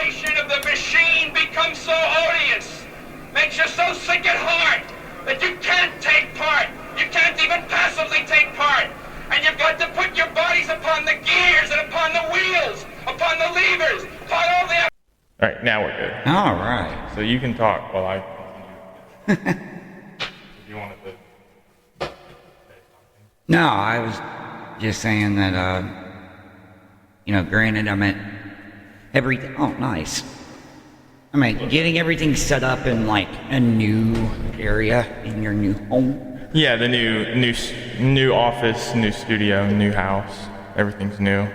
abomination of the machine becomes so odious, makes you so sick at heart that you can't take part. You can't even passively take part. And you've got to put your bodies upon the gears and upon the wheels, upon the levers, upon all the... All right, now we're good. All right. So you can talk while I continue. If you wanted to say something. No, I was just saying that, granted, I meant everything. Oh, nice. I mean, getting everything set up in like a new area in your new home. Yeah, the new office, new studio, new house. Everything's new.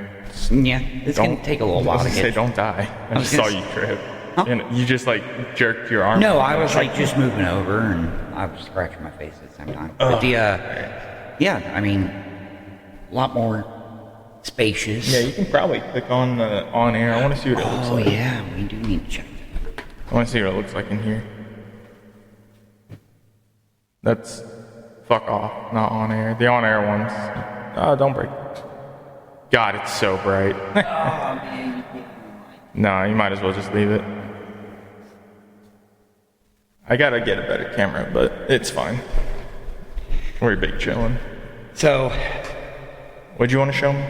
Yeah, it's gonna take a little while to get. Don't die. I just saw you trip. Huh? And you just like jerked your arm. No, I was like just moving over and I was scratching my face at the same time. But yeah, I mean, a lot more spacious. Yeah, you can probably click on the on air. I want to see what it looks like. Oh yeah, we do need to check. I want to see what it looks like in here. That's fuck off, not on air. The on air ones. Don't break. God, it's so bright. Oh man, No, you might as well just leave it. I gotta get a better camera, but it's fine. We're big chilling. So, what'd you want to show me?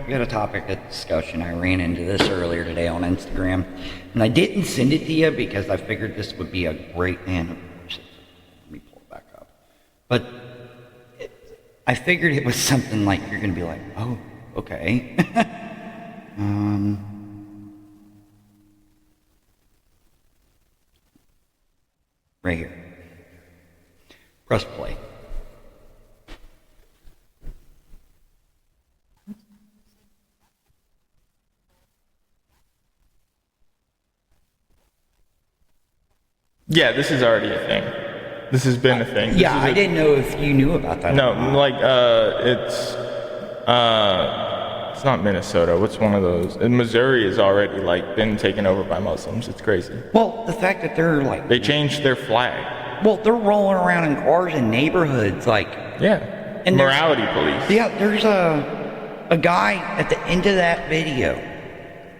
we got a topic of discussion. I ran into this earlier today on Instagram, and I didn't send it to you because I figured this would be a great Let me pull it back up. But I figured it was something like you're gonna be like, oh, okay. Right here. Press play. Yeah, this is already a thing. This has been a thing. Yeah, I didn't know if you knew about that. No, like it's not Minnesota. What's one of those? And Missouri has already like been taken over by Muslims. It's crazy. Well, the fact that they're like They changed their flag. well, they're rolling around in cars in neighborhoods like Yeah. And there's- morality police. yeah, there's a guy at the end of that video.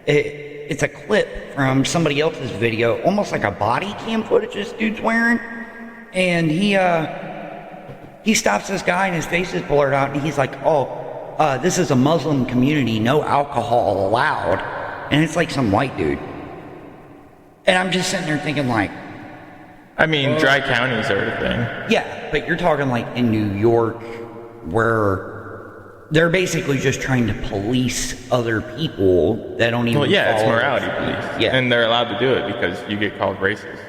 It's a clip from somebody else's video, almost like a body cam footage this dude's wearing. And he stops this guy and his face is blurred out and he's like, this is a Muslim community, no alcohol allowed. And it's like some white dude. And I'm just sitting there thinking like, I mean, dry counties are a thing. yeah, but you're talking like in New York where they're basically just trying to police other people that don't even Well, yeah, it's follow morality it. police. Yeah. And they're allowed to do it because you get called racist.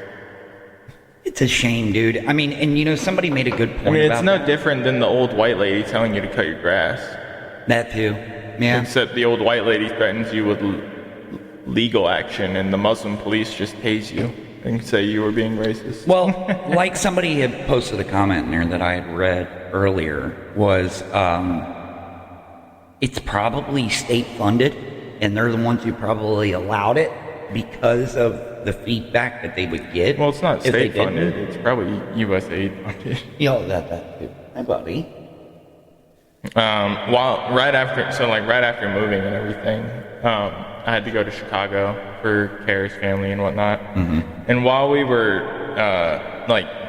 It's a shame, dude. I mean, and somebody made a good point I mean, it's about no that. different than the old white lady telling you to cut your grass. That too. Yeah. Except the old white lady threatens you with legal action and the Muslim police just tase you and say you were being racist. Well, like somebody had posted a comment in there that I had read earlier was, it's probably state funded and they're the ones who probably allowed it because of the feedback that they would get. Well, it's not if they state funded. didn't. It's probably USAID funded. That too. Hi, buddy. Right after moving and everything, I had to go to Chicago for Kara's family and whatnot. Mm-hmm. And while we were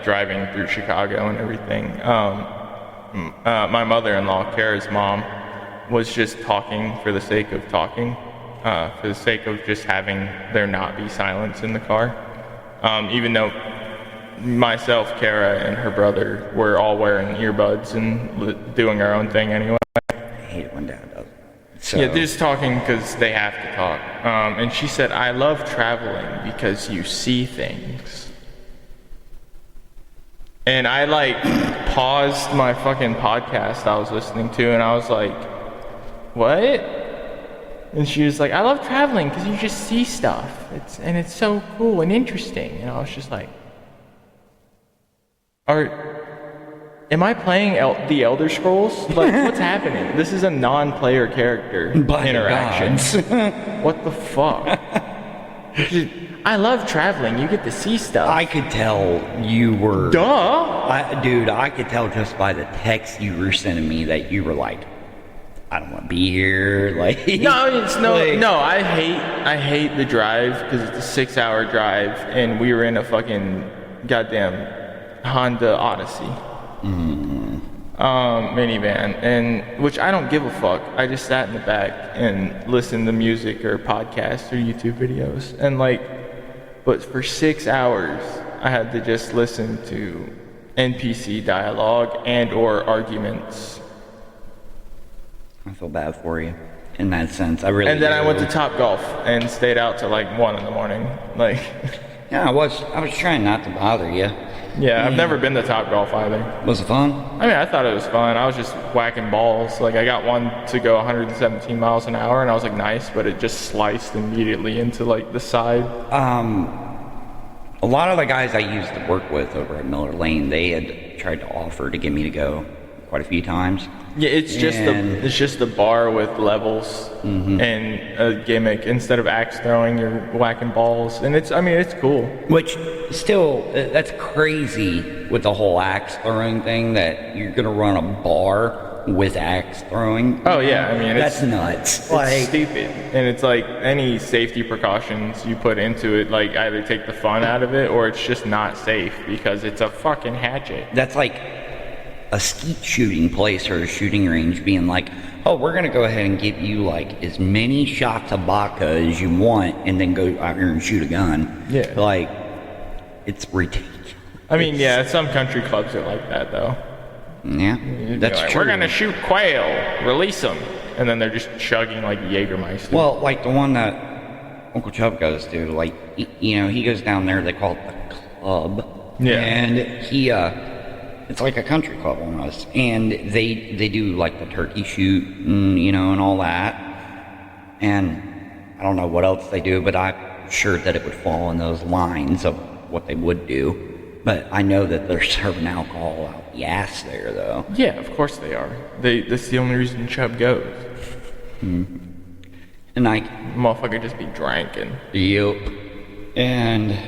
driving through Chicago and everything, my mother-in-law, Kara's mom, was just talking for the sake of talking, for the sake of just having there not be silence in the car, even though myself, Kara, and her brother were all wearing earbuds and doing our own thing anyway. I hate it when Dad does. So, Yeah, they're just talking because they have to talk. And she said, I love traveling because you see things. And I paused my fucking podcast I was listening to and I was like, what? And she was like, I love traveling because you just see stuff. It's so cool and interesting. And I was just like, am I playing the Elder Scrolls? What's happening? This is a non-player character interaction. What the fuck? I love traveling. You get to see stuff. I could tell you were... Duh! Dude, I could tell just by the text you were sending me that you were like, I don't want to be here. Like, No, it's I hate the drive because it's a 6-hour drive, and we were in a fucking goddamn Honda Odyssey minivan, and which I don't give a fuck. I just sat in the back and listened to music or podcasts or YouTube videos, and but for 6 hours I had to just listen to NPC dialogue and or arguments. I feel bad for you in that sense. I really. And then do. I went to Topgolf and stayed out till 1 in the morning. Yeah, I was trying not to bother you. Yeah, I've never been to Topgolf either. Was it fun? I mean, I thought it was fun. I was just whacking balls. I got one to go 117 miles an hour, and I was nice, but it just sliced immediately into the side. A lot of the guys I used to work with over at Miller Lane, they had tried to offer to get me to go quite a few times. Yeah, it's just the bar with levels and a gimmick. Instead of axe throwing, you're whacking balls, and it's cool. Which still, that's crazy with the whole axe throwing thing, that you're gonna run a bar with axe throwing. Oh yeah, I mean that's nuts. It's stupid, and it's any safety precautions you put into it, either take the fun out of it or it's just not safe because it's a fucking hatchet. That's like a skeet shooting place or a shooting range being oh, we're gonna go ahead and give you as many shots of vodka as you want and then go out here and shoot a gun. Yeah. It's ridiculous. I mean, yeah, some country clubs are like that though. Yeah, that's true. We're gonna shoot quail, release them, and then they're just chugging Jägermeister. Well, the one that Uncle Chubb goes to, he goes down there. They call it the club. Yeah. And he, it's like a country club almost, and they do the turkey shoot, and all that. And I don't know what else they do, but I'm sure that it would fall in those lines of what they would do. But I know that they're serving alcohol out the ass there, though. Yeah, of course they are. That's the only reason Chubb goes. And motherfucker just be drinking. Yep. And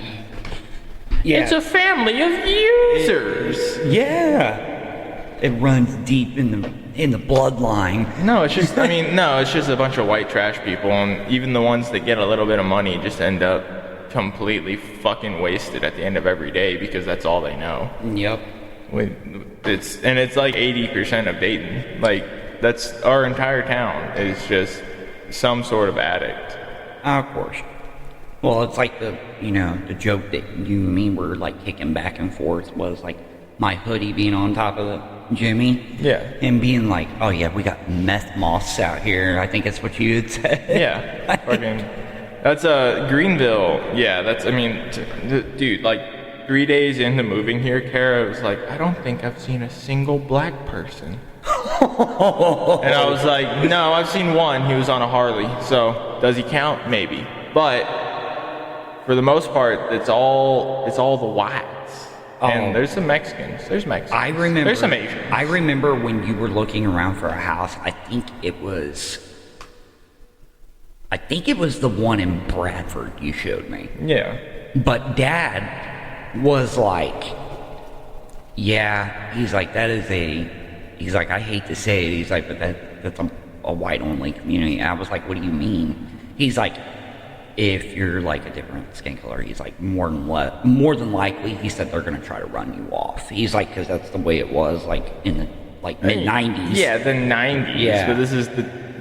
yeah, it's a family of users. Yeah, it runs deep in the bloodline. No, it's just it's just a bunch of white trash people, and even the ones that get a little bit of money just end up completely fucking wasted at the end of every day because that's all they know. Yep. It's 80% of Dayton. That's our entire town is just some sort of addict. Of course. Well, it's the joke that you and me were kicking back and forth was my hoodie being on top of the Jimmy. Yeah. And being oh yeah, we got meth moths out here. I think that's what you had said. Yeah. Fucking. That's Greenville. Yeah, dude, 3 days into moving here, Kara was I don't think I've seen a single black person. And I was no, I've seen one. He was on a Harley. So, does he count? Maybe. But for the most part, it's all the whites. And there's some Mexicans. There's Mexicans. I remember. There's some Asians. I remember when you were looking around for a house. I think it was the one in Bradford you showed me. Yeah. But Dad was yeah, he's that is he's I hate to say it, he's but that's a white-only community. I was what do you mean? He's if you're a different skin color, he's more than likely, he said they're going to try to run you off. He's because that's the way it was, in the mid-90s. Yeah, the 90s. Yeah. But this is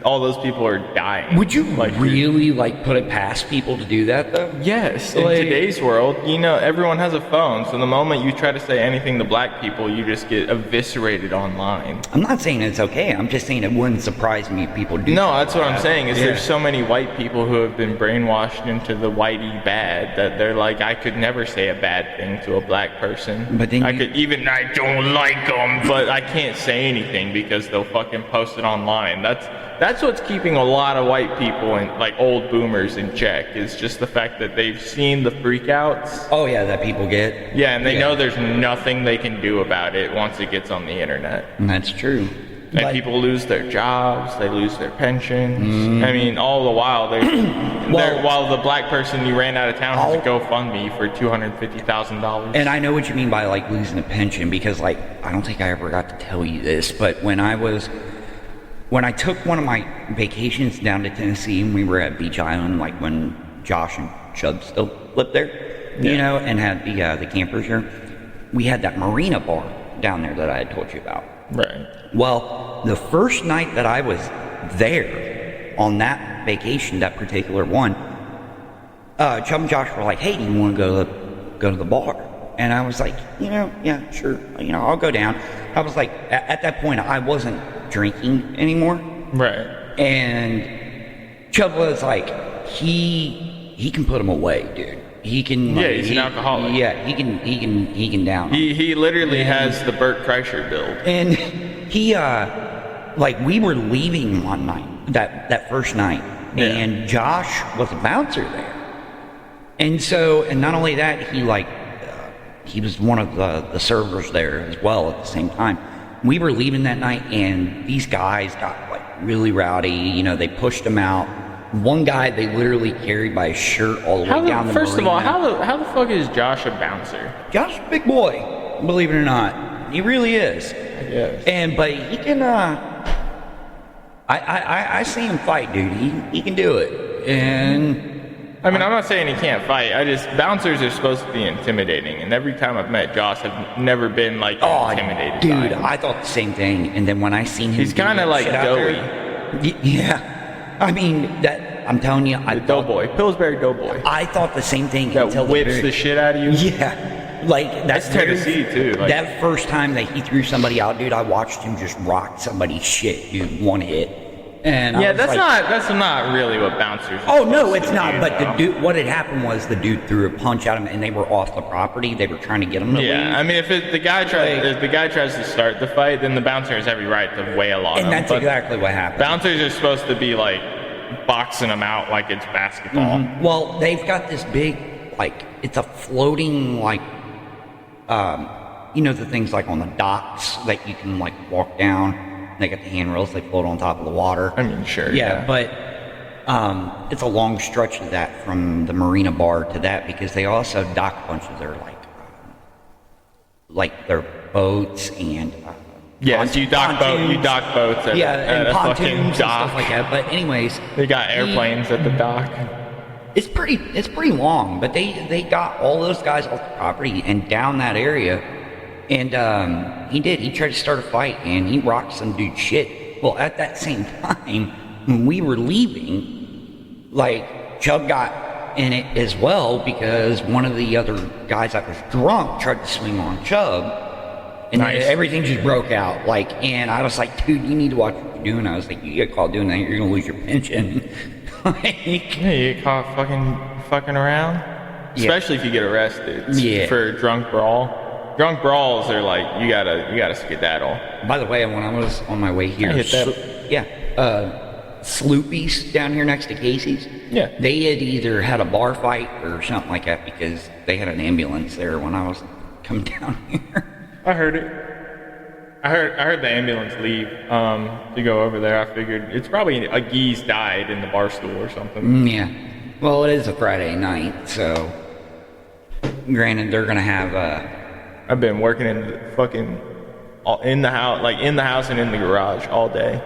all those people are dying. Would you really put it past people to do that though? Yes. In today's world, everyone has a phone, so the moment you try to say anything to black people, you just get eviscerated online. I'm not saying it's okay. I'm just saying it wouldn't surprise me if people do. No, that's what I'm saying. There's so many white people who have been brainwashed into the whitey bad that they're I could never say a bad thing to a black person. But then I don't like them, but I can't say anything because they'll fucking post it online. That's what's keeping a lot of white people and old boomers in check, is just the fact that they've seen the freakouts. Oh yeah, that people get. Yeah, and they know there's nothing they can do about it once it gets on the internet. And that's true. And people lose their jobs, they lose their pensions. I mean, all the while while the black person you ran out of town has a GoFundMe for $250,000. And I know what you mean by losing a pension, because I don't think I ever got to tell you this, but when I was when I took one of my vacations down to Tennessee and we were at Beach Island, like when Josh and Chubb still lived there, you know, and had the campers there, we had that marina bar down there that I had told you about. Right. Well, the first night that I was there on that vacation, that particular one, Chubb and Josh were like, "Hey, do you want to go to the bar?" And I was like, yeah, sure. I'll go down. I was like, at that point, I wasn't drinking anymore. Right. And Chubb was like, he can put him away, dude. He can. Yeah, he's an alcoholic. Yeah, he can down. He literally has the Burt Kreischer build. And he, we were leaving one night, that first night, and Josh was a bouncer there. And so, and not only that, he was one of the servers there as well at the same time. We were leaving that night, and these guys got really rowdy. They pushed him out. One guy they literally carried by his shirt all the way down the First marina. of all, how the fuck is Josh a bouncer? Josh is a big boy, believe it or not. He really is. Yes. But he can. I see him fight, dude. He can do it. And I mean, I'm not saying he can't fight. Bouncers are supposed to be intimidating, and every time I've met Josh, I've never been intimidated. Dude, by him. I thought the same thing. And then when I seen him, He's kind of like doughy. Yeah. I mean, I'm telling you, Doughboy, Pillsbury Doughboy. I thought the same thing That until whips the shit out of you. Yeah, that's Tennessee too. That first time that he threw somebody out, dude, I watched him just rock somebody's shit, dude, one hit. And yeah, that's not really what bouncers. Oh no, it's not. But the dude, what had happened was the dude threw a punch at him, and they were off the property. They were trying to get him to leave. I mean, if the guy tries to start the fight, then the bouncer has every right to wail on him. And that's exactly what happened. Bouncers are supposed to be boxing them out like it's basketball. Mm-hmm. Well, they've got this big, it's a floating, the things on the docks that you can walk down. They got the handrails, they float on top of the water. I mean, sure. Yeah, but it's a long stretch of that from the marina bar to that, because they also dock a bunch of their their boats and yes, you dock boats at, and a pontoons fucking and dock. stuff like that. But anyways, they got airplanes at the dock. It's pretty long, but they got all those guys off the property and down that area. And he tried to start a fight, and he rocked some dude's shit. Well, at that same time, when we were leaving, Chubb got in it as well, because one of the other guys that was drunk tried to swing on Chubb, and everything just broke out. And I was like, dude, you need to watch what you're doing. I was like, you get caught doing that, you're gonna lose your pension. Yeah, you get caught fucking around, especially if you get arrested for a drunk brawl. Drunk brawls are you gotta skedaddle. By the way, when I was on my way here, Sloopy's down here next to Casey's. Yeah. They had either had a bar fight or something like that, because they had an ambulance there when I was coming down here. I heard it. I heard the ambulance leave to go over there. I figured it's probably a geese died in the bar stool or something. Yeah. Well, it is a Friday night, so granted they're gonna have I've been working in the house and in the garage all day.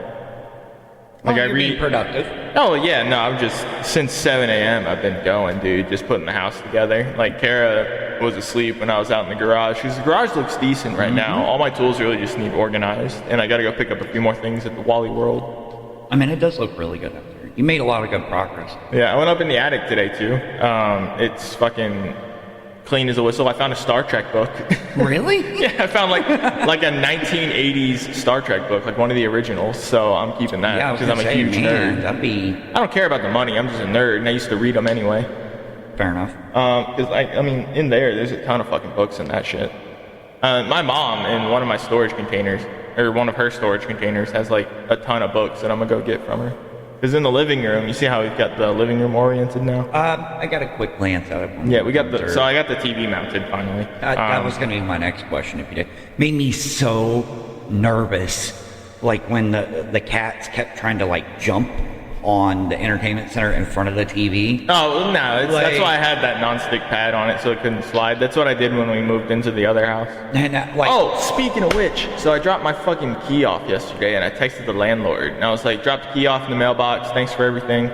You're being productive. Oh yeah, no, I'm just since 7 a.m. I've been going, dude, just putting the house together. Kara was asleep when I was out in the garage, because the garage looks decent right now. All my tools really just need organized, and I got to go pick up a few more things at the Wally World. I mean, it does look really good up there. You made a lot of good progress. Yeah, I went up in the attic today too. It's fucking clean as a whistle. I found a Star Trek book. Really? Yeah, I found a 1980s Star Trek book, one of the originals. So I'm keeping that because I'm a huge nerd. I don't care about the money. I'm just a nerd, and I used to read them anyway. Fair enough. Because in there's a ton of fucking books and that shit. My mom, in one of my storage containers, or one of her storage containers, has a ton of books that I'm gonna go get from her. Because in the living room, you see how we've got the living room oriented now? I got a quick glance at it. Yeah, so I got the TV mounted finally. That was going to be my next question if you did. Made me so nervous, when the cats kept trying to jump on the entertainment center in front of the TV. Oh, no, that's why I had that non-stick pad on it so it couldn't slide. That's what I did when we moved into the other house. And oh, speaking of which, so I dropped my fucking key off yesterday, and I texted the landlord, and I was like, dropped the key off in the mailbox, thanks for everything.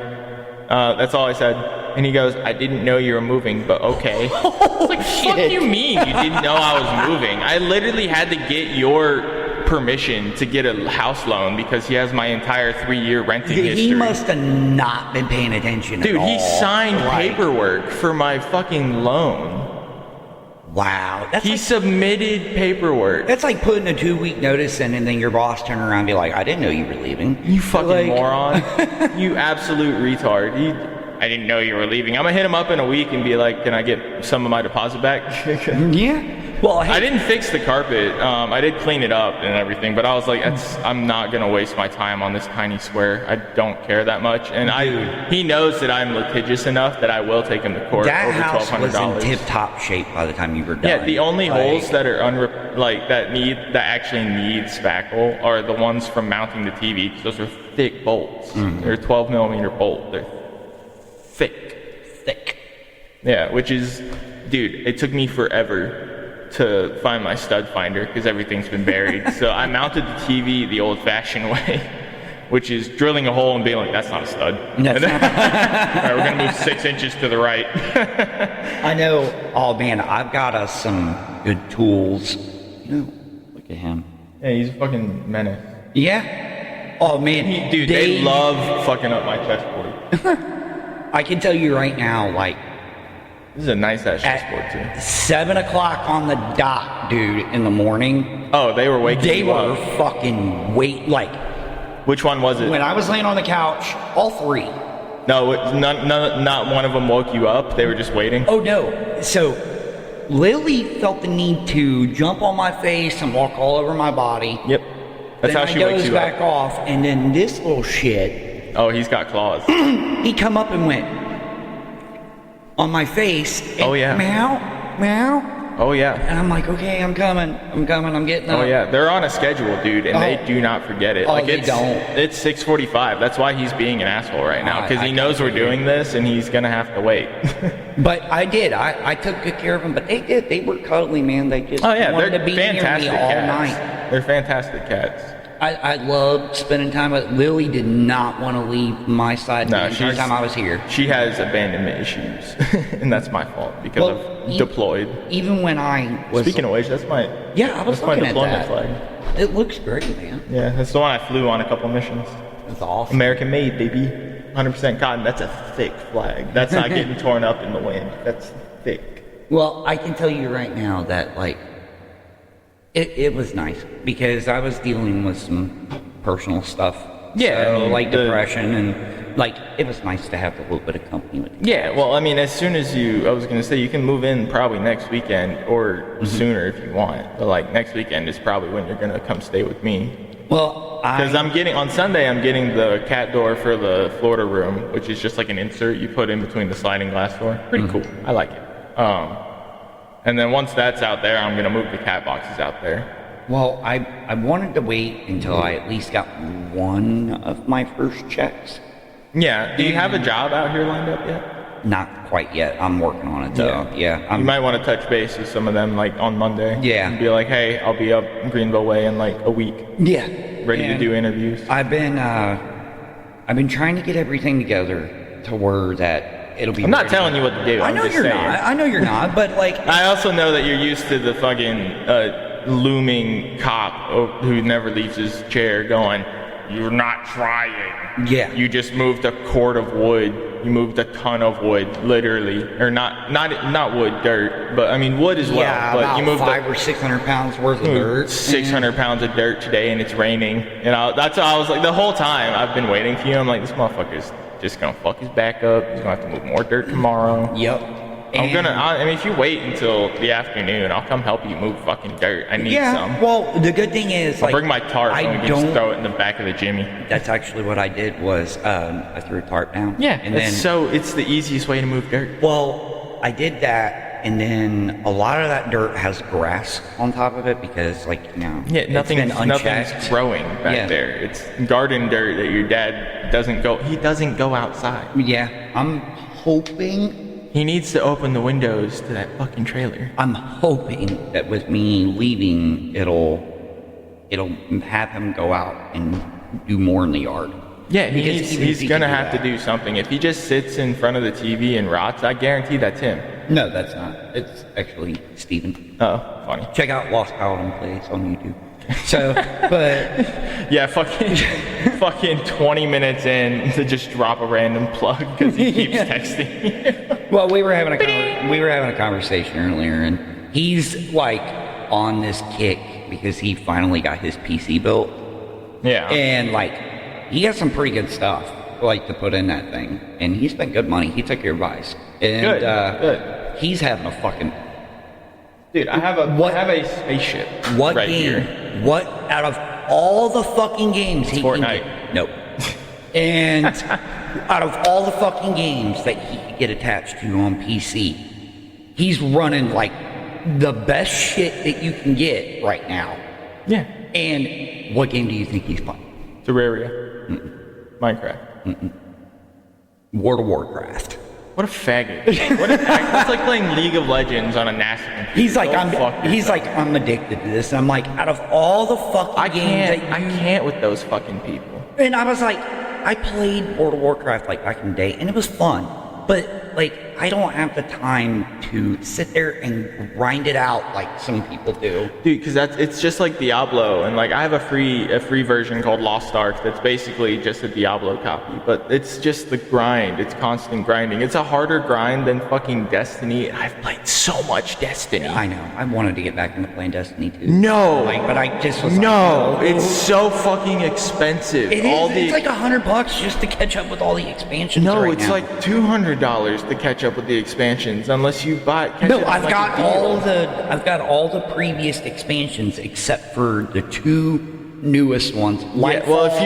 That's all I said. And he goes, I didn't know you were moving, but okay. I was like, fuck you mean you didn't know I was moving? I literally had to get your permission to get a house loan because he has my entire 3-year renting history. He must have not been paying attention Dude, at all. he signed paperwork for my fucking loan. Wow. He submitted paperwork. That's like putting a 2-week notice in and then your boss turn around and be like, I didn't know you were leaving. You fucking moron. You absolute retard. I didn't know you were leaving. I'm going to hit him up in a week and be like, can I get some of my deposit back? Yeah. Well, I didn't fix the carpet. I did clean it up and everything, but I was like, I'm not going to waste my time on this tiny square. I don't care that much. And he knows that I'm litigious enough that I will take him to court that over house was $1,200. in tip-top shape by the time you were done. Yeah, the only holes that are that actually need spackle are the ones from mounting the TV, because those are thick bolts. They're 12 millimeter bolt. They're thick. Yeah, which is, dude, it took me forever to find my stud finder because everything's been buried. So I mounted the TV the old-fashioned way, which is drilling a hole and being like, that's not a stud. All right, we're gonna move 6 inches to the right. I know. Oh man, I've got us some good tools. You know, look at him. Yeah, he's a fucking menace. Yeah. Oh man, dude, they love fucking up my chessboard. I can tell you right now, like, this is a nice ass chessboard too. 7 o'clock on the dot, dude, in the morning. Oh, they were waking They you were up. fucking like. Which one was it? When I was laying on the couch, all 3. No, not one of them woke you up. They were just waiting. Oh no. So Lily felt the need to jump on my face and walk all over my body. Yep. That's then how she wakes you back up. off, and then this little shit. Oh, he's got claws. He come up and went on my face. And oh yeah. Meow, meow. Oh yeah. And I'm like, okay, I'm coming, I'm getting up. Oh yeah, they're on a schedule, dude, and they do not forget it. Oh, Like they don't. It's 6:45. That's why he's being an asshole right now, because he knows we're doing this, and he's gonna have to wait. But I did. I took good care of them. But they did. They were cuddly, man. They just wanted to be fantastic near me all cats. night. They're fantastic cats. I loved spending time with Lily. Did not want to leave my side the entire time I was here. She has abandonment issues, and that's my fault because I'm deployed. Even when I was Speaking of which, that's my I was looking at deployment that. flag. It looks great, man. Yeah, that's the one I flew on a couple missions. That's awesome. American made, baby. 100% cotton. That's a thick flag. That's not getting torn up in the wind. That's thick. Well, I can tell you right now that, like, it was nice because I was dealing with some personal stuff. Yeah, so, I mean, like depression, and like it was nice to have a little bit of company with you. Yeah, well, I mean, as soon as I was going to say, you can move in probably next weekend or sooner if you want. But like next weekend is probably when you're going to come stay with me. Well, because on Sunday, I'm getting the cat door for the Florida room, which is just like an insert you put in between the sliding glass door. Pretty cool. I like it. And then once that's out there, I'm going to move the cat boxes out there. Well, I wanted to wait until I at least got one of my first checks. Yeah. Do you have a job out here lined up yet? Not quite yet. I'm working on it, though. Yeah. You might want to touch base with some of them, like, on Monday. Yeah. And be like, hey, I'll be up in Greenville Way in, like, a week. Yeah. Ready to do interviews. I've been trying to get everything together to where that it'll be. I'm not telling you what to do. I know you're not. I know you're not, but, like... I also know that you're used to the fucking looming cop who never leaves his chair going, you're not trying. Yeah. You just moved a cord of wood. You moved a ton of wood, literally. Or not wood, dirt. But, I mean, wood as well. Yeah, but about you moved 500 or 600 pounds worth of dirt. 600 pounds of dirt today, and it's raining. And that's why I was like, the whole time I've been waiting for you, I'm like, this motherfucker's just gonna fuck his back up. He's gonna have to move more dirt tomorrow. Yep. I mean, if you wait until the afternoon, I'll come help you move fucking dirt. I need some. Well, the good thing is, I'll bring my tarp and we can just throw it in the back of the Jimmy. That's actually what I did was I threw a tarp down. Yeah, and it's the easiest way to move dirt. Well, I did that and then a lot of that dirt has grass on top of it because, like, you know, nothing's unchecked. growing back there. It's garden dirt that your dad doesn't go outside. Yeah, I'm hoping. He needs to open the windows to that fucking trailer. I'm hoping that with me leaving, it'll have him go out and do more in the yard. Yeah, he's gonna have to do something. If he just sits in front of the TV and rots, I guarantee that's him. No, that's not. It's actually Steven. Oh, funny. Check out Lost Paladin Plays on YouTube. So, but yeah, fucking 20 minutes in to just drop a random plug because he keeps texting. Well, we were having a conversation earlier, and he's like on this kick because he finally got his PC built. Yeah. And like, he has some pretty good stuff like to put in that thing, and he spent good money. He took your advice. And, good. He's having a fucking. Dude, I have a spaceship. What right game? Here. What out of all the fucking games it's he Fortnite. can get? Nope. And out of all the fucking games that he could get attached to on PC, he's running like the best shit that you can get right now. Yeah. And what game do you think he's playing? Terraria. Minecraft. World of Warcraft. What a faggot. It's like playing League of Legends on a NASA computer. He's like, I'm addicted to this. And I'm like, out of all the fucking games I can't with those fucking people. And I was like, I played World of Warcraft like back in the day, and it was fun. But like, I don't have the time to sit there and grind it out like some people do. Dude, because it's just like Diablo, and like I have a free version called Lost Ark that's basically just a Diablo copy, but it's just the grind. It's constant grinding. It's a harder grind than fucking Destiny. I've played so much Destiny. I know. I wanted to get back into playing Destiny too. No. But I just was no. Like, it's so fucking expensive. It's like $100 just to catch up with all the expansions. No, right it's now. like $200 to catch up with the expansions, unless you buy. No, I've got all the previous expansions except for the two newest ones. Yeah, well, if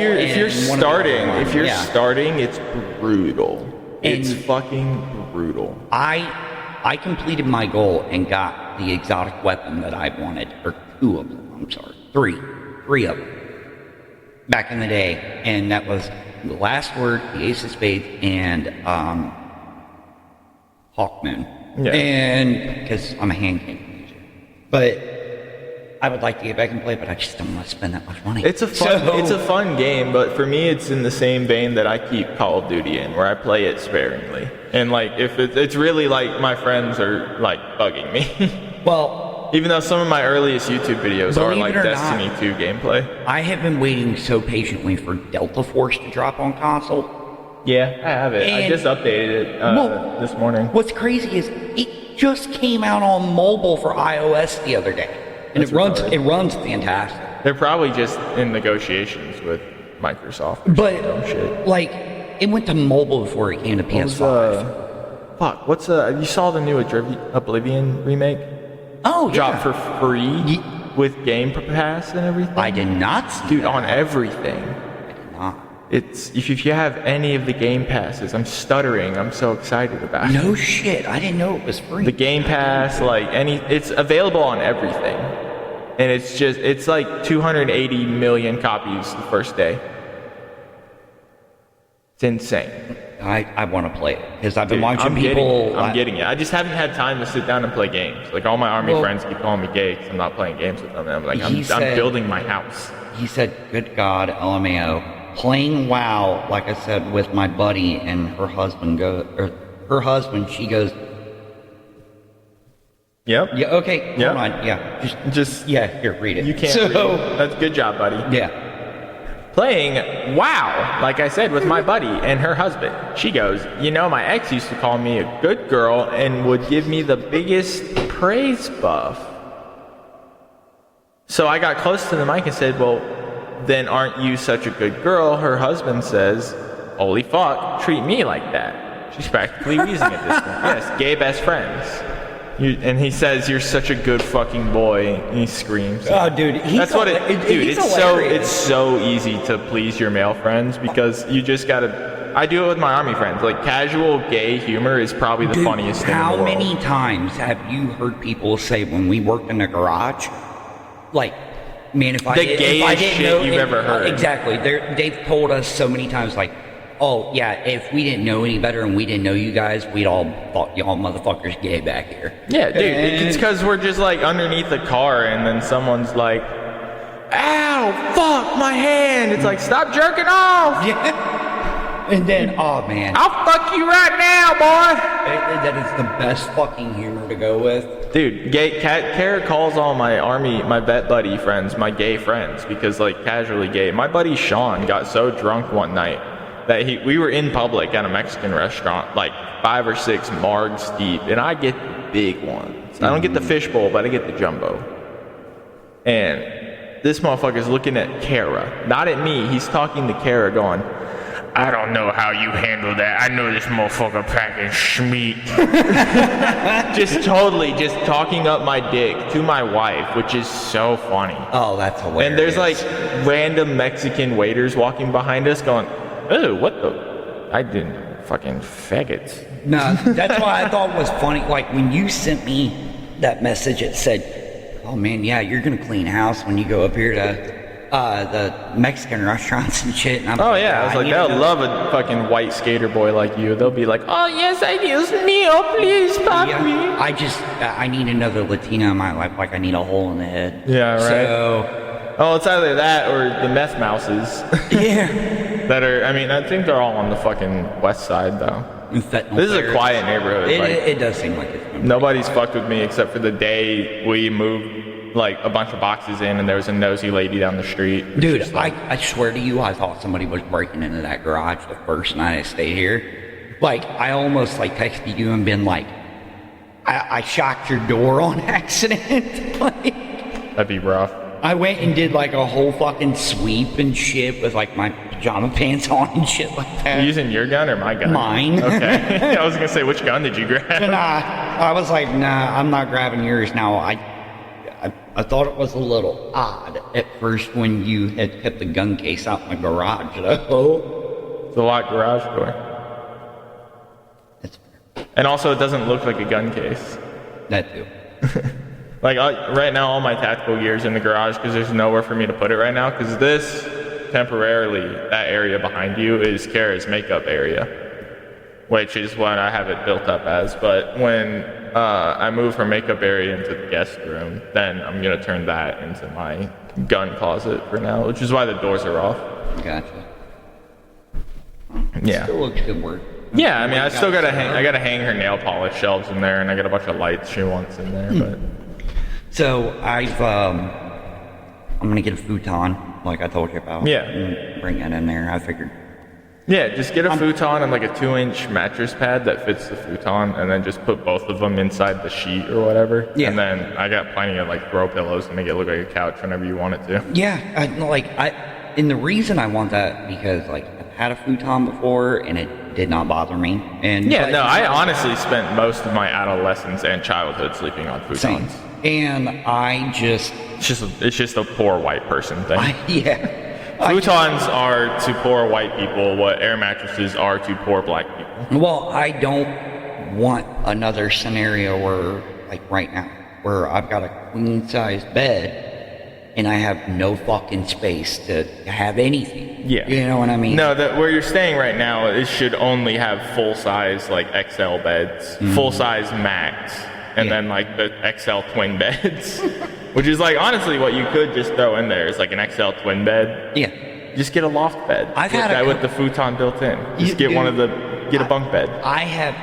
you're starting, it's brutal. It's fucking brutal. I completed my goal and got the exotic weapon that I wanted, or two of them. I'm sorry, three of them. Back in the day, and that was the last word, the Ace of Spades, and Hawkmoon. Yeah. And because I'm a hand game user. But I would like to get back and play, but I just don't want to spend that much money. It's a fun game, but for me it's in the same vein that I keep Call of Duty in, where I play it sparingly. And like if it's really like my friends are like bugging me. Well, even though some of my earliest YouTube videos are like Destiny 2 gameplay. I have been waiting so patiently for Delta Force to drop on console. Yeah, I have it. I just updated it this morning. What's crazy is it just came out on mobile for iOS the other day, and it runs fantastic. They're probably just in negotiations with Microsoft. But like, it went to mobile before it came to PS5. You saw the new Oblivion remake? Oh, yeah. Dropped for free with Game Pass and everything. I did not see Dude, that. on everything. I did not. It's if you have any of the Game Passes, I'm stuttering. I'm so excited about it. No shit, I didn't know it was free. The Game Pass, it's available on everything, and it's like 280 million copies the first day. It's insane. I want to play it because I've been watching people. I'm getting it. I just haven't had time to sit down and play games. Like all my army friends keep calling me gay because I'm not playing games with them. And I'm like, I'm building my house. He said, "Good God, LMAO." Playing WoW, like I said, with my buddy and her husband she goes, Yep. Yeah, okay, yep. Hold on, yeah. Just here, read it. You can't read it. That's a good job, buddy. Yeah. Playing WoW, like I said, with my buddy and her husband. She goes, my ex used to call me a good girl and would give me the biggest praise buff. So I got close to the mic and said, well, then aren't you such a good girl? Her husband says, holy fuck, treat me like that. She's practically wheezing at this point. Yes, gay best friends. And he says, you're such a good fucking boy. And he screams. Oh, dude. It's so easy to please your male friends because you just gotta I do it with my Army friends. Like, casual gay humor is probably the funniest thing in the world. How many times have you heard people say when we worked in the garage, like, man, if I didn't know, you've ever heard. Exactly. They've told us so many times, like, oh, yeah, if we didn't know any better and we didn't know you guys, we'd all thought y'all motherfuckers gay back here. Yeah, dude, it's because we're just, like, underneath the car, and then someone's like, ow, fuck, my hand. It's like, stop jerking off. Yeah. And then, oh, man. I'll fuck you right now, boy. That is the best fucking humor to go with. Dude, Kara calls all my vet buddy friends, my gay friends, because, like, casually gay. My buddy Sean got so drunk one night that we were in public at a Mexican restaurant, like 5 or 6 margs deep, and I get the big ones. I don't get the fishbowl, but I get the jumbo. And this motherfucker's looking at Kara, not at me. He's talking to Kara going, I don't know how you handle that. I know this motherfucker packing schmeat. just talking up my dick to my wife, which is so funny. Oh, that's hilarious. And there's like random Mexican waiters walking behind us going, oh, what the? I didn't fucking faggots. No, that's why I thought it was funny. Like, when you sent me that message, it said, oh, man, yeah, you're going to clean house when you go up here to the Mexican restaurants and shit. And I'm oh, yeah. I was like, they'll love a fucking white skater boy like you. They'll be like, oh, yes, I use meal, please, papi. I need another Latino in my life. Like, I need a hole in the head. Yeah, right. So... Oh, it's either that or the meth mouses. Yeah. That are, I mean, I think they're all on the fucking west side, though. This is a quiet neighborhood. It does seem like it's... Nobody's fucked with me except for the day we moved, like, a bunch of boxes in and there was a nosy lady down the street. Dude, I swear to you, I thought somebody was breaking into that garage the first night I stayed here. Like, I almost, like, texted you and been like, I shocked your door on accident. Like, that'd be rough. I went and did like a whole fucking sweep and shit with like my pajama pants on and shit like that. You using your gun or my gun? Mine. Okay. I was gonna say, which gun did you grab? And I was like, nah, I'm not grabbing yours. Now, I thought it was a little odd at first when you had kept the gun case out in the garage, though. It's a locked garage door. That's fair. And also, it doesn't look like a gun case. That too. Like, right now, all my tactical gear's in the garage because there's nowhere for me to put it right now. Because this, temporarily, that area behind you is Kara's makeup area, which is what I have it built up as. But when I move her makeup area into the guest room, then I'm going to turn that into my gun closet for now, which is why the doors are off. Gotcha. Yeah. Still looks good work. Yeah, I mean, I still gotta hang her nail polish shelves in there, and I got a bunch of lights she wants in there, but... So I'm gonna get a futon, like I told you about. Yeah. And bring that in there. I figured. Yeah, just get a futon and like a 2-inch mattress pad that fits the futon, and then just put both of them inside the sheet or whatever. Yeah. And then I got plenty of like throw pillows to make it look like a couch whenever you want it to. Yeah, and the reason I want that because like I've had a futon before and it did not bother me. And yeah, no, I honestly spent most of my adolescence and childhood sleeping on futons. Same. And it's just a poor white person thing. Futons are to poor white people what air mattresses are to poor black people. Well, I don't want another scenario where, like right now, where I've got a queen size bed and I have no fucking space to have anything. Yeah. You know what I mean? No, where you're staying right now, it should only have full size like XL beds, full size max. And then, like, the XL twin beds. Which is, like, honestly, what you could just throw in there is, like, an XL twin bed. Yeah. Just get a loft bed. I've had that with the futon built in. Just get a bunk bed. I have...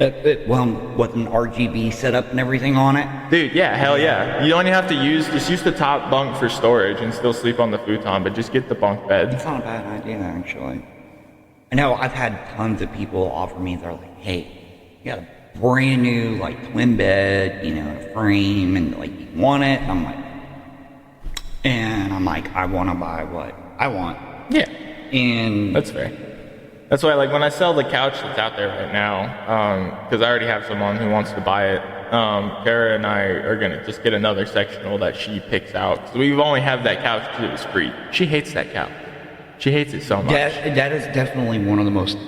with an RGB setup and everything on it. Dude, yeah, hell yeah. You only have to just use the top bunk for storage and still sleep on the futon, but just get the bunk bed. It's not a bad idea, actually. I know I've had tons of people offer me, they're like, hey, you got a brand new like twin bed, you know, a frame, and like you want it. And I'm like, I want to buy what I want. Yeah, and that's fair. That's why, like, when I sell the couch that's out there right now, because I already have someone who wants to buy it. Kara and I are gonna just get another sectional that she picks out. So we only have that couch because it was free. She hates that couch. She hates it so much. That is definitely one of the most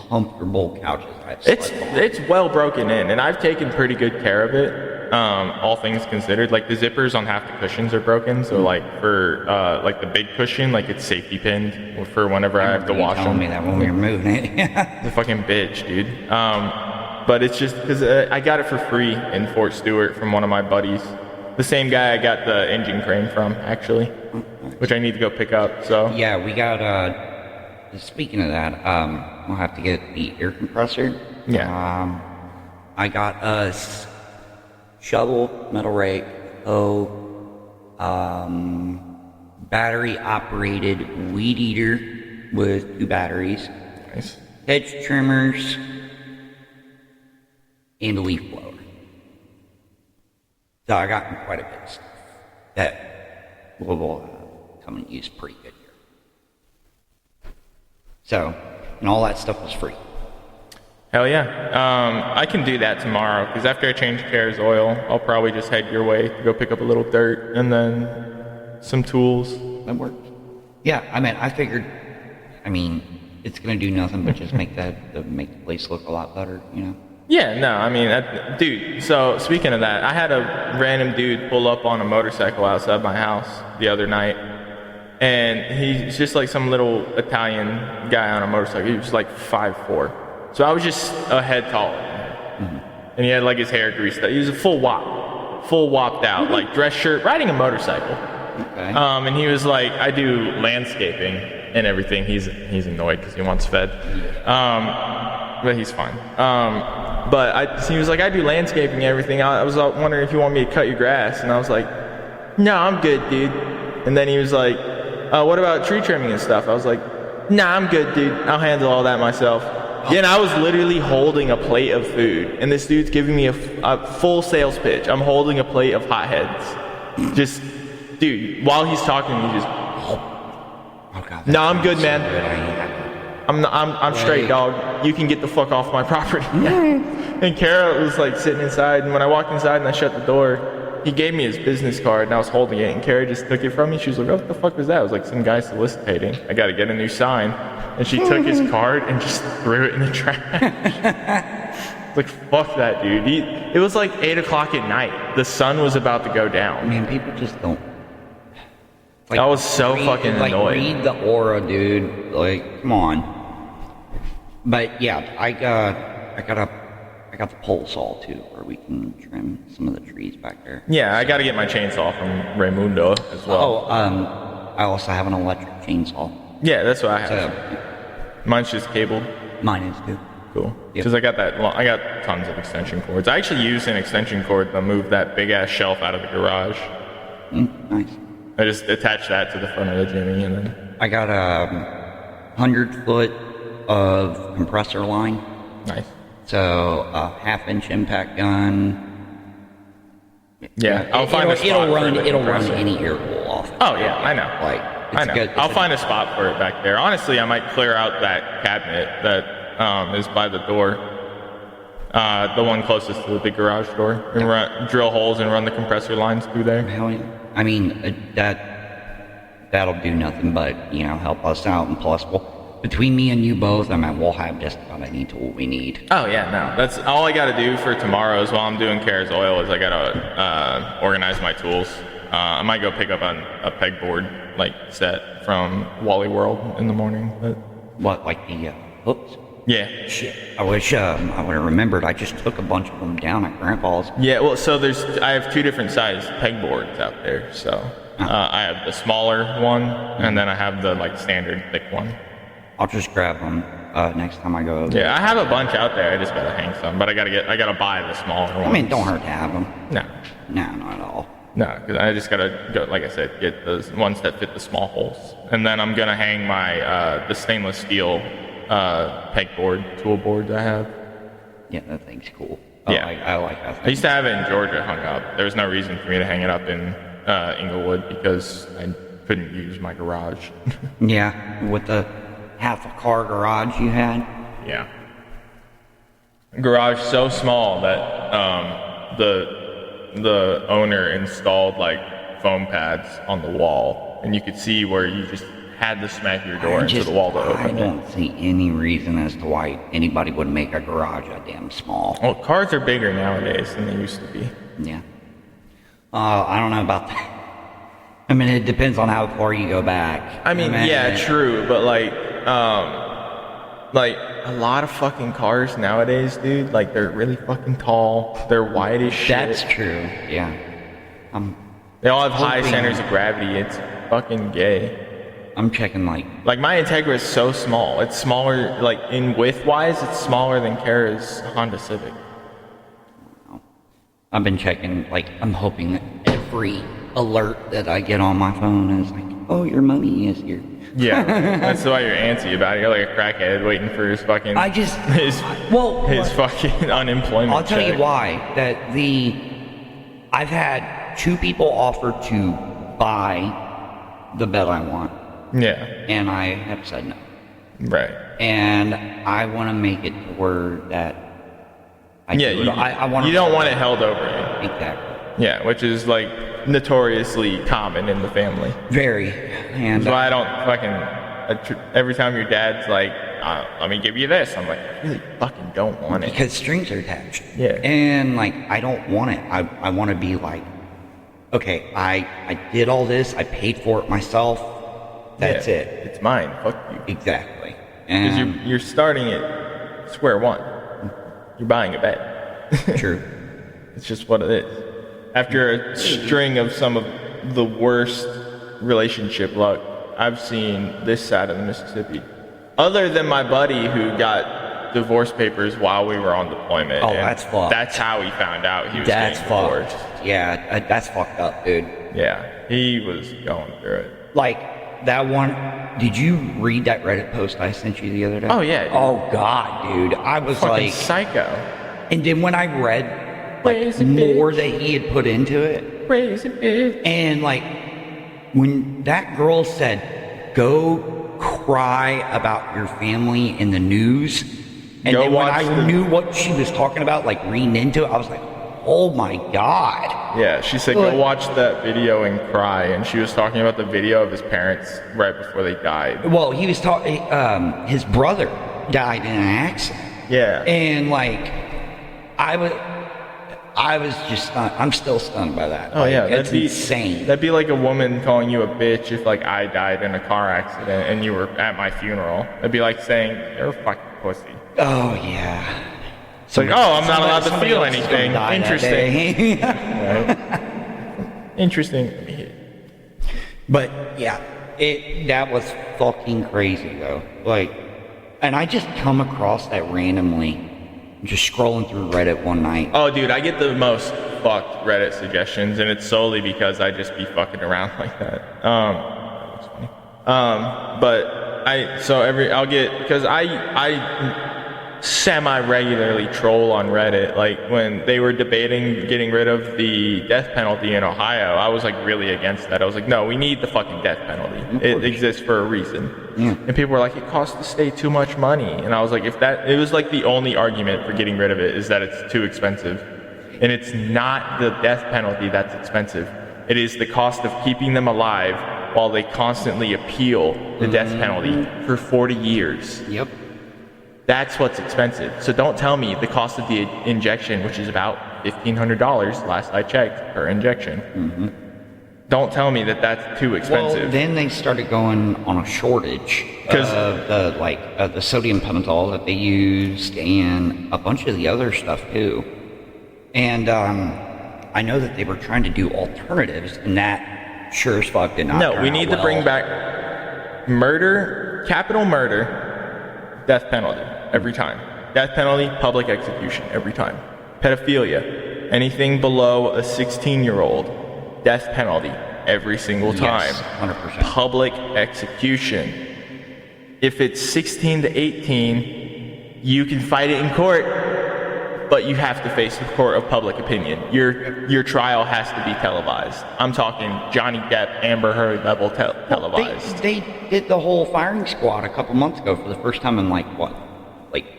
comfortable couches I've slept on. It's well broken in, and I've taken pretty good care of it. All things considered, like the zippers on half the cushions are broken, so like for like the big cushion, like it's safety pinned for whenever I have to wash them. Telling me that when we were moving it. It's a fucking bitch, dude. But it's just because I got it for free in Fort Stewart from one of my buddies. The same guy I got the engine crane from, actually, which I need to go pick up. So Yeah, we got. Speaking of that, we'll have to get the air compressor. Yeah. I got us shovel, metal rake, battery operated weed eater with 2 batteries, nice. hedge trimmers, and a leaf blower. So I got quite a bit of stuff that will come in use pretty good here. So, and all that stuff was free. Hell yeah. I can do that tomorrow, because after I change Kara's oil, I'll probably just head your way to go pick up a little dirt and then some tools. That worked. Yeah, I figured, it's gonna do nothing but just make the place look a lot better, you know? Yeah, no, dude, so speaking of that, I had a random dude pull up on a motorcycle outside my house the other night, and he's just like some little Italian guy on a motorcycle. He was like 5'4". So I was just a head taller. Mm-hmm. And he had like his hair greased up. He was a full whopped out, like dress shirt, riding a motorcycle. Okay. And he was like, I do landscaping and everything. He's annoyed because he wants fed. But he's fine. He was like, I do landscaping and everything. I was wondering if you want me to cut your grass. And I was like, no, I'm good, dude. And then he was like, what about tree trimming and stuff? I was like, nah, I'm good, dude. I'll handle all that myself. Yeah, and I was literally holding a plate of food. And this dude's giving me a full sales pitch. I'm holding a plate of hotheads. Just, dude, while he's talking, he just, oh God, no, I'm good, man. So I'm straight, dog. You can get the fuck off my property. And Kara was like sitting inside, and when I walked inside and I shut the door, he gave me his business card, and I was holding it, and Kara just took it from me. She was like, oh, what the fuck was that? I was like, some guy soliciting. I gotta get a new sign. And she took his card and just threw it in the trash. Like, fuck that, dude. It was like 8 o'clock at night. The sun was about to go down. Man, people just don't. Like, I was so fucking annoyed. Read the aura, dude. Like, come on. But yeah, I got the pole saw too, where we can trim some of the trees back there. Yeah, I got to get my chainsaw from Raymundo as well. I also have an electric chainsaw. Yeah, that's what I have. So, mine's just cabled. Mine is too. Cool. Because I got tons of extension cords. I actually used an extension cord to move that big ass shelf out of the garage. Nice. I just attached that to the front of the Jimmy, and then I got 100 foot of compressor line. Nice. So a 1/2-inch impact gun. Yeah, I'll find a spot. It'll run any air cool off. Oh yeah, I know. Like, I know. I'll find a spot for it back there. Honestly, I might clear out that cabinet that is by the door, the one closest to the big garage door, and drill holes and run the compressor lines through there. Hell yeah. That'll do nothing but, help us out, and plus, between me and you both, we'll have just about any tool we need. Oh yeah, no, that's all I gotta do for tomorrow is while I'm doing Kara's oil is I gotta organize my tools. I might go pick up a pegboard set from Wally World in the morning. But... What, like the hooks? Yeah. Shit. I wish I would have remembered. I just took a bunch of them down at Grandpa's. Yeah, well, so I have 2 different size pegboards out there. So I have the smaller one, and then I have the standard thick one. I'll just grab them next time I go over. Yeah, I have a bunch out there. I just gotta hang some, but I gotta buy the smaller ones. Don't hurt to have them. No. No, not at all. No, because I just gotta go, like I said, get those ones that fit the small holes, and then I'm gonna hang my the stainless steel pegboard, tool boards I have. Yeah, that thing's cool. Yeah, I like that thing. I used to have it in Georgia hung up. There was no reason for me to hang it up in Inglewood because I couldn't use my garage. Yeah, with the half a car garage you had. Yeah. Garage so small that the owner installed foam pads on the wall, and you could see where you just had to smack your door into the wall to open it. I don't see any reason as to why anybody would make a garage that damn small. Well, cars are bigger nowadays than they used to be. Yeah. I don't know about that. I mean, it depends on how far you go back. I mean, yeah, true, but like a lot of fucking cars nowadays, dude, like they're really fucking tall, they're wide as shit. That's true, yeah. They all have high centers of gravity. It's fucking gay. I'm checking like my Integra is so small. It's smaller, like in width wise, it's smaller than Kara's Honda Civic. I've been checking, like, I'm hoping that every alert that I get on my phone is like, oh, your money is here. Yeah, that's why you're antsy about it. You're like a crackhead waiting for his fucking his fucking unemployment I'll tell check. you why. I've had 2 people offer to buy the bed I want. Yeah. And I have said no. Right. And I want to make it to where that I you don't want it held over you. Exactly. Yeah, which is like notoriously common in the family. Very. And that's why I don't fucking every time your dad's like, let me give you this, I'm like, I really fucking don't want it. Because strings are attached. Yeah. And like, I don't want it. I want to be like, okay, I did all this, I paid for it myself. That's it. It's mine. Fuck you. Exactly. Because you're starting at square one. You're buying a bed. True. It's just what it is. After a string of some of the worst relationship luck I've seen this side of the Mississippi. Other than my buddy who got divorce papers while we were on deployment. Oh, that's fucked. That's how he found out he was getting divorced. Yeah, that's fucked up, dude. Yeah, he was going through it. Like, that one, did you read that Reddit post I sent you the other day? Oh, yeah. Dude. Oh, God, dude. I was fucking like... psycho. And then when I read more that he had put into it... Crazy bitch. And, like, when that girl said, go cry about your family in the news, and then when I knew what she was talking about, like, reading into it, I was like, oh, my God. Yeah, she said, go watch that video and cry. And she was talking about the video of his parents right before they died. Well, he was talking, his brother died in an accident. Yeah. And, like, I was just stunned. I'm still stunned by that. Oh, yeah. That's insane. That'd be like a woman calling you a bitch if, like, I died in a car accident and you were at my funeral. It'd be like saying, you're a fucking pussy. Oh, yeah. It's like, oh, I'm not allowed to feel anything. Interesting. Right? Interesting. But, yeah, that was fucking crazy, though. Like, and I just come across that randomly, just scrolling through Reddit one night. Oh, dude, I get the most fucked Reddit suggestions, and it's solely because I just be fucking around like that. That looks funny. But I'll get, because I semi-regularly troll on Reddit. Like, when they were debating getting rid of the death penalty in Ohio, I was like really against that. I was like, no, we need the fucking death penalty. It exists for a reason. Yeah. And people were like, it costs the state too much money. And I was like, it was like the only argument for getting rid of it is that it's too expensive. And it's not the death penalty that's expensive. It is the cost of keeping them alive while they constantly appeal the death penalty for 40 years. Yep. That's what's expensive. So don't tell me the cost of the injection, which is about $1,500 last I checked per injection. Mm-hmm. Don't tell me that that's too expensive. Well, then they started going on a shortage of the sodium pentothal that they used and a bunch of the other stuff too. And I know that they were trying to do alternatives, and that sure as fuck did not. No, we need to bring back murder, capital murder, death penalty every time. Death penalty, public execution every time. Pedophilia, anything below a 16-year-old, death penalty every single time. Yes, 100%. Public execution. If it's 16 to 18, you can fight it in court, but you have to face a court of public opinion. Your trial has to be televised. I'm talking Johnny Depp, Amber Heard level televised. They did the whole firing squad a couple months ago for the first time in like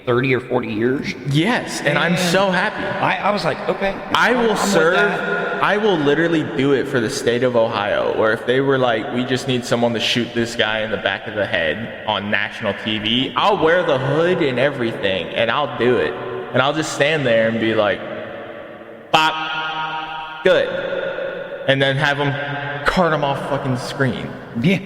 30 or 40 years? Yes, and I'm so happy. I was like, okay. I will serve I will literally do it for the state of Ohio, or if they were like, we just need someone to shoot this guy in the back of the head on national TV, I'll wear the hood and everything, and I'll do it. And I'll just stand there and be like, bop, good. And then have them cart him off fucking screen. Yeah.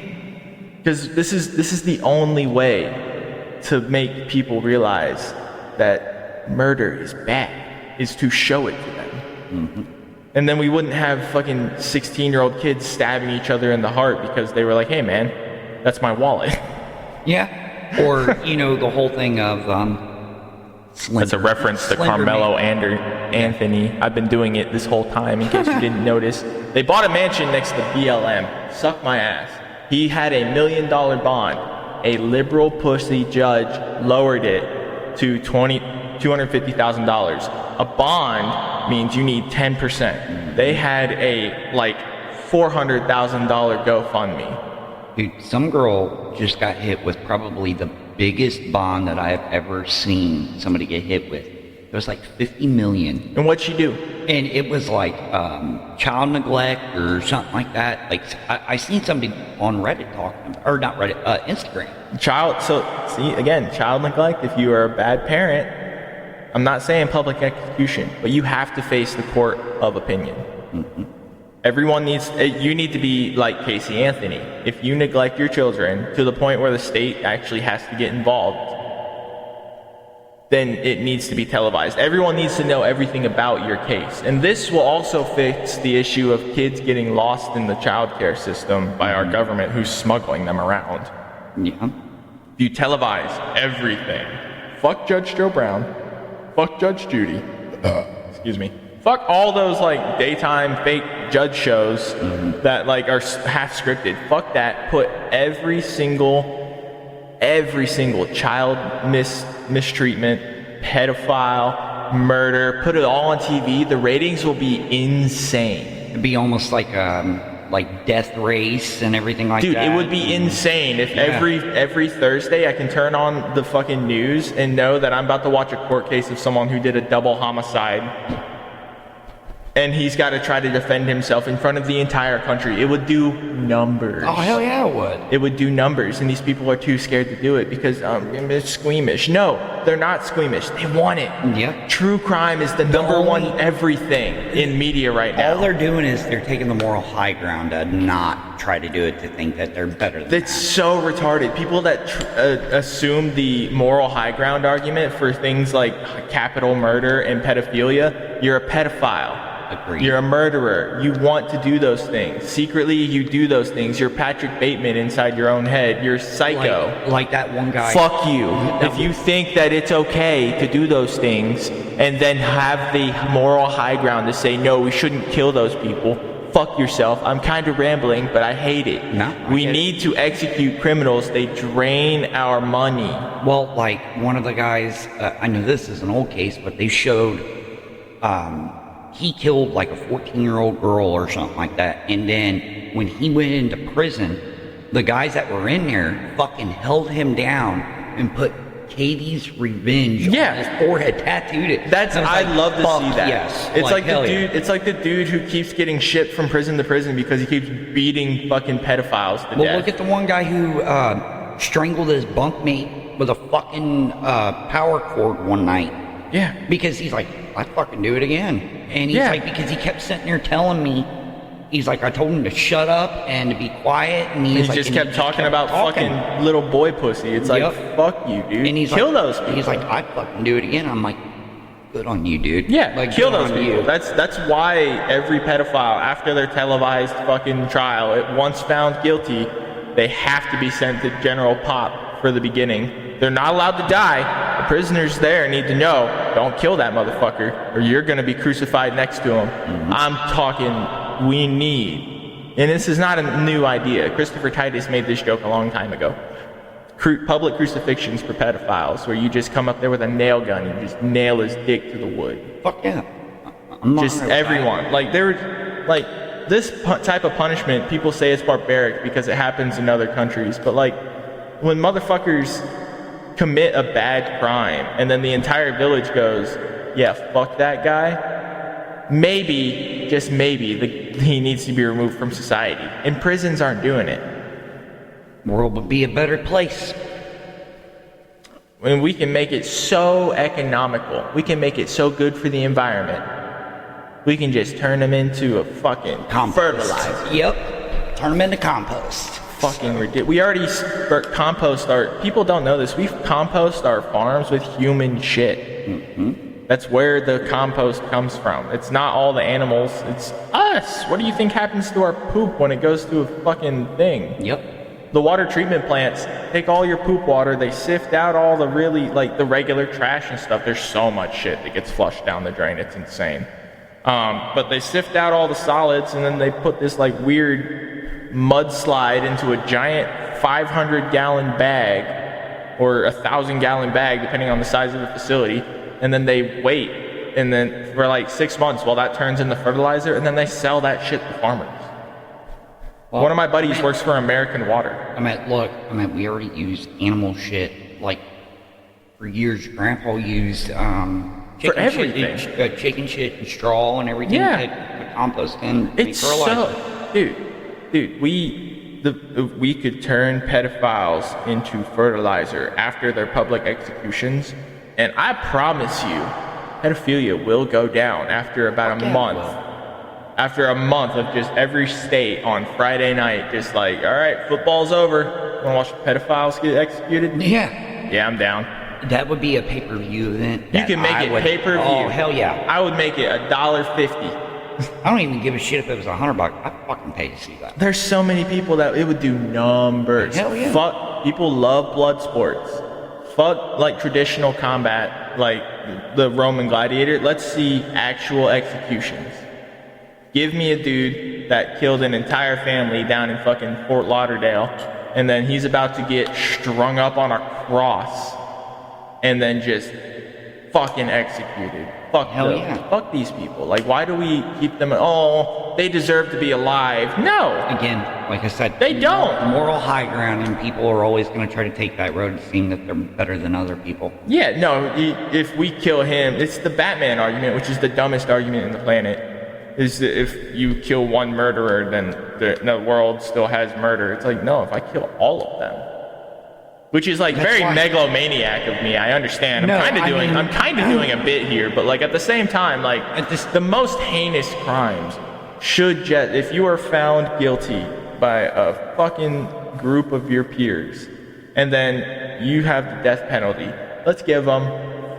Because this is the only way to make people realize that murder is bad, is to show it to them. Mm-hmm. And then we wouldn't have fucking 16-year-old kids stabbing each other in the heart because they were like, hey man, that's my wallet. Yeah. Or, you know, the whole thing of That's a reference to Carmelo Anthony. I've been doing it this whole time in case you didn't notice. They bought a mansion next to BLM. Suck my ass. He had $1 million bond. A liberal pussy judge lowered it to $250,000. A bond means you need 10%. They had a like $400,000 GoFundMe. Dude, some girl just got hit with probably the biggest bond that I've ever seen somebody get hit with. It was like $50 million. And what'd she do? And it was like child neglect or something like that. Like I seen somebody on Reddit talking about, or not Reddit, Instagram. Child neglect. If you are a bad parent, I'm not saying public execution, but you have to face the court of opinion. Mm-hmm. You need to be like Casey Anthony. If you neglect your children to the point where the state actually has to get involved, then it needs to be televised. Everyone needs to know everything about your case. And this will also fix the issue of kids getting lost in the child care system by our government who's smuggling them around. Yeah. If you televise everything, fuck Judge Joe Brown, fuck Judge Judy, excuse me, fuck all those like daytime fake judge shows that like are half scripted. Fuck that. Put every single child mistreatment, pedophile, murder, put it all on TV. The ratings will be insane. It'd be almost like Death Race and everything like that. Dude, it would be insane if every Thursday I can turn on the fucking news and know that I'm about to watch a court case of someone who did a double homicide. And he's got to try to defend himself in front of the entire country. It would do numbers. Oh, hell yeah, it would. It would do numbers, and these people are too scared to do it because they're squeamish. No, they're not squeamish. They want it. Yeah. True crime is the number one everything in media right now. All they're doing is they're taking the moral high ground to not try to do it, to think that they're better than That's so retarded. People that assume the moral high ground argument for things like capital murder and pedophilia, you're a pedophile. Agreed. You're a murderer. You want to do those things. Secretly, you do those things. You're Patrick Bateman inside your own head. You're psycho. Like that one guy. Fuck you. If you think that it's okay to do those things and then have the moral high ground to say, no, we shouldn't kill those people, fuck yourself. I'm kind of rambling, but I hate it. No, we need to execute criminals. They drain our money. Well, like one of the guys, I know this is an old case, but they showed he killed like a 14-year-old girl or something like that. And then when he went into prison, the guys that were in there fucking held him down and put Katie's Revenge on his forehead, tattooed it. I'd love to see that. Yes. It's like the dude. It's like the dude who keeps getting shipped from prison to prison because he keeps beating fucking pedophiles to death. Well, look at the one guy who strangled his bunkmate with a fucking power cord one night. Yeah. Because he's like, I'd fucking do it again. And he's like, because he kept sitting there telling me, he's like, I told him to shut up and to be quiet. And he just kept talking about fucking little boy pussy. It's like, fuck you, dude. And he's kill those people. He's like, I'd fucking do it again. I'm like, good on you, dude. Yeah, like, kill those people. That's why every pedophile, after their televised fucking trial, once found guilty, they have to be sent to General Pop for the beginning. They're not allowed to die. The prisoners there need to know, don't kill that motherfucker, or you're going to be crucified next to him. I'm talking, we need, and this is not a new idea. Christopher Titus made this joke a long time ago. Public crucifixions for pedophiles, where you just come up there with a nail gun and just nail his dick to the wood. Fuck yeah. Just everyone. Like, this type of punishment, people say it's barbaric because it happens in other countries, but like, when motherfuckers commit a bad crime and then the entire village goes, yeah, fuck that guy, maybe, just maybe, he needs to be removed from society. And prisons aren't doing it. World would be a better place. When we can make it so economical, we can make it so good for the environment, we can just turn them into a fucking fertilizer. Yep. Turn them into compost. Fucking ridiculous. We already compost people don't know this, we compost our farms with human shit. Mm-hmm. That's where the compost comes from. It's not all the animals, it's us. What do you think happens to our poop when it goes through a fucking thing? Yep. The water treatment plants take all your poop water, they sift out all the really, like, the regular trash and stuff. There's so much shit that gets flushed down the drain, it's insane. But they sift out all the solids, and then they put this, like, weird mudslide into a giant 500-gallon bag, or 1,000-gallon bag, depending on the size of the facility, and then they wait, and then for, like, 6 months while that turns into fertilizer, and then they sell that shit to farmers. Well, one of my buddies works for American Water. We already use animal shit, like, for years. Grandpa used for everything. Chicken shit and straw and everything to compost and it's fertilizer. Dude, we could turn pedophiles into fertilizer after their public executions, and I promise you, pedophilia will go down after about a month. After a month of just every state on Friday night, just like, all right, football's over. Want to watch pedophiles get executed? Yeah. Yeah, I'm down. That would be a pay-per-view event. You can make it pay-per-view. Oh, hell yeah. I would make it $1.50. I don't even give a shit if it was $100. I'd fucking pay to see that. There's so many people that it would do numbers. Hell yeah. Fuck, people love blood sports. Fuck, like, traditional combat, like the Roman gladiator. Let's see actual executions. Give me a dude that killed an entire family down in fucking Fort Lauderdale, and then he's about to get strung up on a cross, and then just fucking executed. Fuck these people. Like, why do we keep them? Oh, they deserve to be alive. No. Again, like I said, they don't. Moral high ground, and people are always going to try to take that road, seeing that they're better than other people. Yeah, no. If we kill him, it's the Batman argument, which is the dumbest argument in the planet. Is that if you kill one murderer, then the world still has murder. It's like, no, if I kill all of them. Which is, like, very megalomaniac of me, I understand. I'm kind of doing a bit here, but, like, at the same time, like, the most heinous crimes should just, if you are found guilty by a fucking group of your peers, and then you have the death penalty, let's give them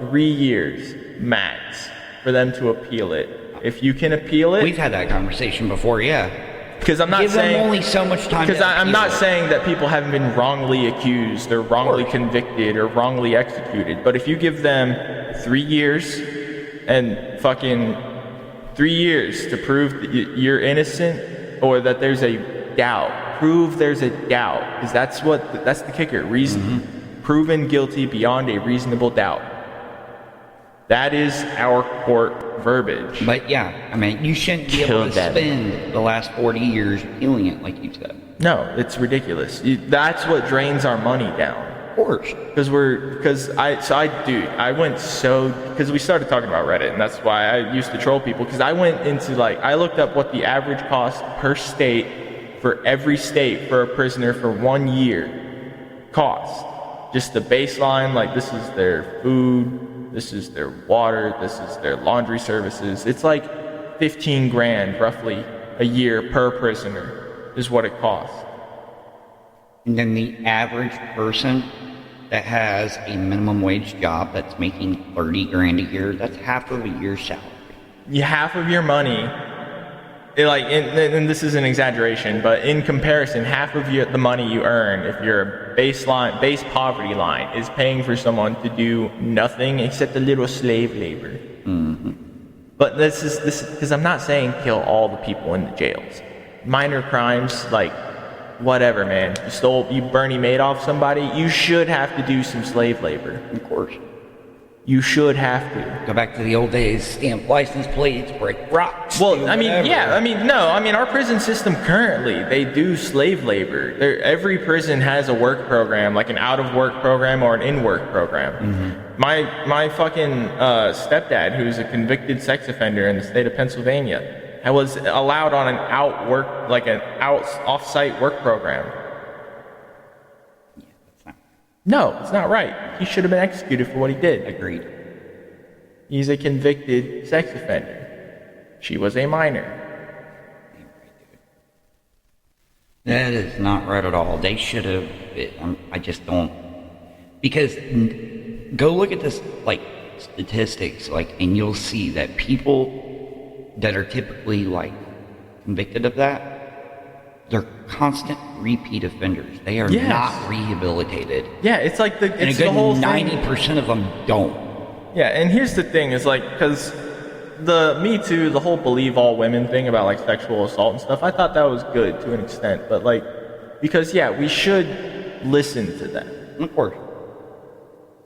3 years max for them to appeal it. If you can appeal it... We've had that conversation before, yeah. Because I'm not saying... Give them only so much time. Because I'm not saying that people haven't been wrongly accused or wrongly convicted or wrongly executed. But if you give them 3 years and fucking 3 years to prove that you're innocent or that there's a doubt, prove there's a doubt. Because that's the kicker. Proven guilty beyond a reasonable doubt. That is our court verbiage. But yeah, I mean, you shouldn't be able to spend the last 40 years appealing it, like you said. No, it's ridiculous. That's what drains our money down. Of course. Because we started talking about Reddit, and that's why I used to troll people. Because I went into, like, I looked up what the average cost per state for every state for a prisoner for 1 year cost. Just the baseline, like, this is their food. This is their water, this is their laundry services. It's like 15 grand roughly a year per prisoner is what it costs. And then the average person that has a minimum wage job that's making 30 grand a year, that's half of a year's salary. Half of your money, and this is an exaggeration, but in comparison, half of the money you earn, if you're base poverty line, is paying for someone to do nothing except a little slave labor. Mm-hmm. But this is because I'm not saying kill all the people in the jails. Minor crimes, like, whatever, man. You Bernie Madoff somebody, you should have to do some slave labor. Of course. You should have to. Go back to the old days, stamp license plates, break rocks. Well, our prison system currently, they do slave labor. Every prison has a work program, like an out-of-work program or an in-work program. My fucking stepdad, who's a convicted sex offender in the state of Pennsylvania, was allowed on an off-site work program. Yeah, that's not. No, it's not right. He should have been executed for what he did. Agreed. He's a convicted sex offender. She was a minor. That is not right at all. They should have. I just don't. Because go look at this, like, statistics, like, and you'll see that people that are typically, like, convicted of that, they're constant repeat offenders. They are not rehabilitated. Yeah, it's like the whole thing. 90% of them don't. Yeah, and here's the thing: is like, because the Me Too, the whole believe all women thing about like sexual assault and stuff, I thought that was good to an extent, but like, because we should listen to them. Of course.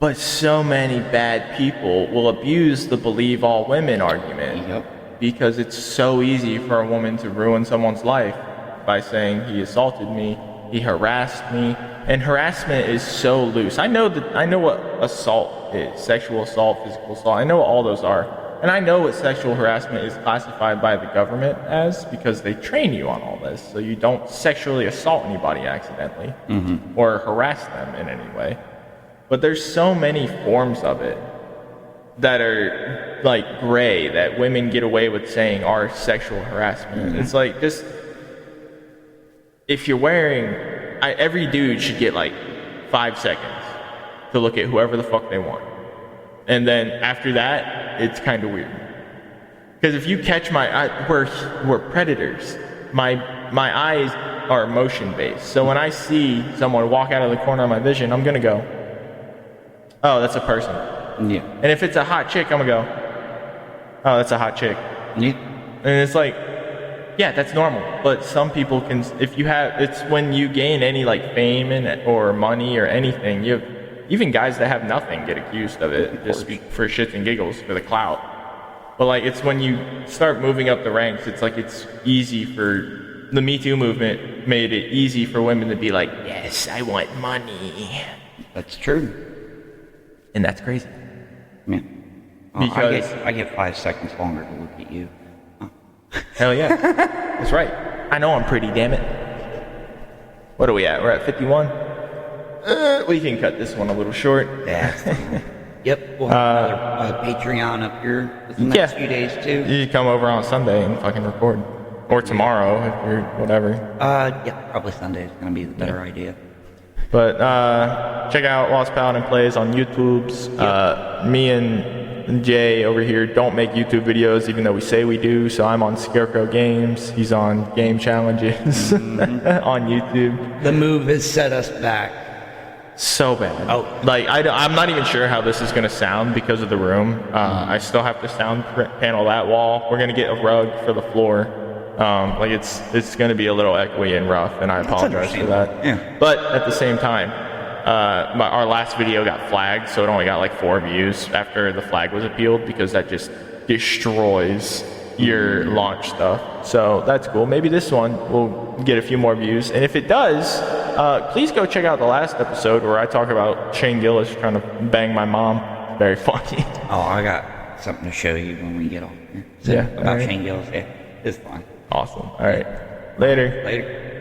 But so many bad people will abuse the believe all women argument. Yep. Because it's so easy for a woman to ruin someone's life by saying he assaulted me, he harassed me, and harassment is so loose. I know what assault is, sexual assault, physical assault. I know what all those are. And I know what sexual harassment is classified by the government as, because they train you on all this, so you don't sexually assault anybody accidentally or harass them in any way. But there's so many forms of it that are like gray that women get away with saying are sexual harassment. It's like, just, if you're wearing, every dude should get like 5 seconds to look at whoever the fuck they want. And then after that, it's kind of weird. Because if you catch we're predators. My eyes are motion based. So when I see someone walk out of the corner of my vision, I'm gonna go, oh, that's a person. Yeah. And if it's a hot chick, I'm gonna go, oh, that's a hot chick. Yeah. And it's like, yeah, that's normal. But some people can, it's when you gain any like fame or money or anything, even guys that have nothing get accused of it, just for shits and giggles, for the clout. But like, it's when you start moving up the ranks, it's like, it's easy for, the Me Too movement made it easy for women to be like, yes, I want money. That's true. And that's crazy. Yeah. Well, Because I get 5 seconds longer to look at you. hell yeah, that's right. I know I'm pretty, damn it. What are we at? We're at 51. We can cut this one a little short. Yeah. Yep. We'll have another Patreon up here within the next few days too. You come over on Sunday and fucking record, or tomorrow if you're whatever. Yeah, probably Sunday is gonna be the better idea. But check out Lost Paladin Plays on YouTube's. Me and Jay over here don't make YouTube videos, even though we say we do. So I'm on Scarecrow Games. He's on Game Challenges on YouTube. The move has set us back. So bad. Oh. Like, I'm not even sure how this is going to sound because of the room. I still have to sound panel that wall. We're going to get a rug for the floor. Like, it's going to be a little echoey and rough, and I apologize for that. Yeah. But at the same time, our last video got flagged, so it only got like 4 views after the flag was appealed, because that just destroys your launch stuff. So that's cool. Maybe this one will get a few more views, and if it does, please go check out the last episode where I talk about Shane Gillis trying to bang my mom. Very funny. Oh, I got something to show you when we get off here. Yeah. About Shane Gillis. Yeah, it's fun. Awesome. All right. Later. Later.